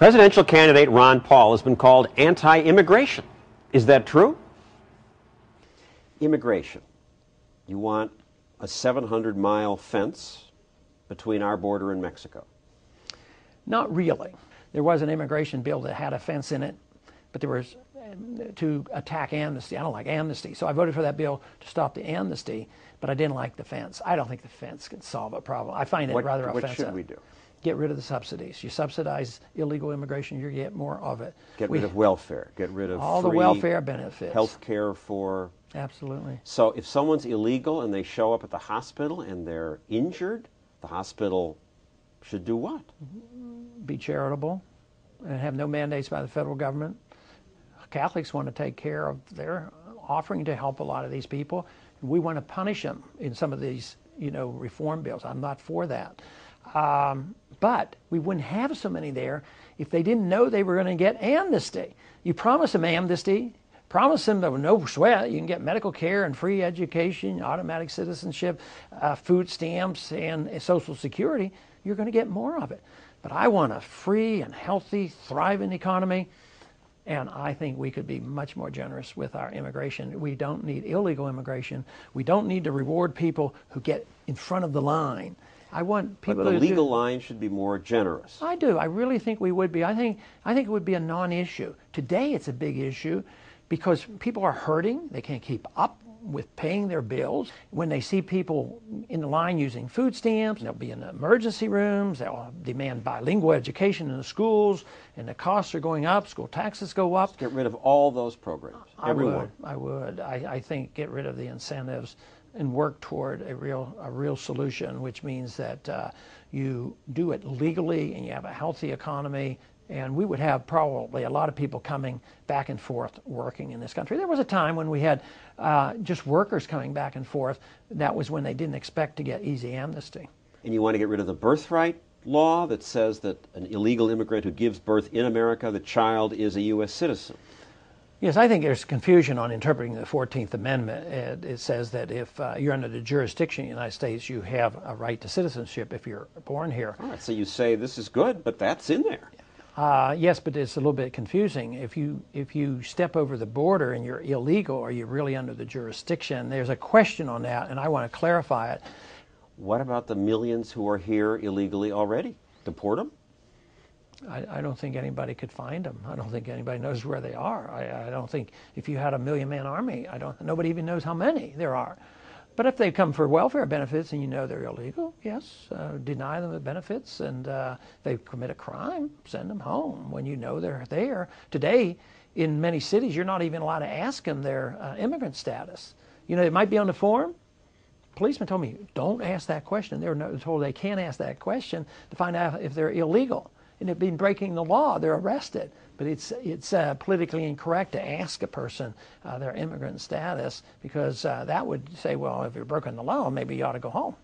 Presidential candidate Ron Paul has been called anti-immigration. Is that true? Immigration. You want a 700-mile fence between our border and Mexico? Not really. There was an immigration bill that had a fence in it, but there was to attack amnesty. I don't like amnesty, so I voted for that bill to stop the amnesty, but I didn't like the fence. I don't think the fence can solve a problem. I find it rather offensive. What should we do? Get rid of the subsidies. You subsidize illegal immigration, you get more of it. Get rid of welfare. Get rid of all the welfare benefits. Health care for... Absolutely. So if someone's illegal and they show up at the hospital and they're injured, the hospital should do what? Be charitable and have no mandates by the federal government. Catholics want to take care of their offering to help a lot of these people. We want to punish them in some of these, reform bills. I'm not for that. But we wouldn't have so many there if they didn't know they were going to get amnesty. You promise them amnesty, promise them that with no sweat you can get medical care and free education, automatic citizenship, food stamps, and Social Security, you're going to get more of it. But I want a free and healthy, thriving economy, and I think we could be much more generous with our immigration. We don't need illegal immigration. We don't need to reward people who get in front of the line. I want people. But the legal line should be more generous. I do. I really think we would be. I think it would be a non-issue. Today it's a big issue because people are hurting. They can't keep up with paying their bills. When they see people in the line using food stamps, they'll be in the emergency rooms, they'll demand bilingual education in the schools, and the costs are going up, school taxes go up. Get rid of all those programs. Everyone. I would. I think get rid of the incentives and work toward a real solution, which means that you do it legally and you have a healthy economy. And we would have probably a lot of people coming back and forth working in this country. There was a time when we had just workers coming back and forth. That was when they didn't expect to get easy amnesty. And you want to get rid of the birthright law that says that an illegal immigrant who gives birth in America, the child is a U.S. citizen. Yes, I think there's confusion on interpreting the 14th Amendment. It says that if you're under the jurisdiction of the United States, you have a right to citizenship if you're born here. All right, so you say this is good, but that's in there. Yes, but it's a little bit confusing. If you step over the border and you're illegal, are you really under the jurisdiction? There's a question on that, and I want to clarify it. What about the millions who are here illegally already? Deport them? I don't think anybody could find them. I don't think anybody knows where they are. I don't think if you had a million-man army, nobody even knows how many there are. But if they come for welfare benefits and you know they're illegal, yes, deny them the benefits, and if they commit a crime, send them home when you know they're there. Today, in many cities, you're not even allowed to ask them their immigrant status. It might be on the form. Policemen told me, don't ask that question. They're told they can't ask that question to find out if they're illegal. And they've been breaking the law, they're arrested. But it's politically incorrect to ask a person their immigrant status because that would say, well, if you're breaking the law, maybe you ought to go home.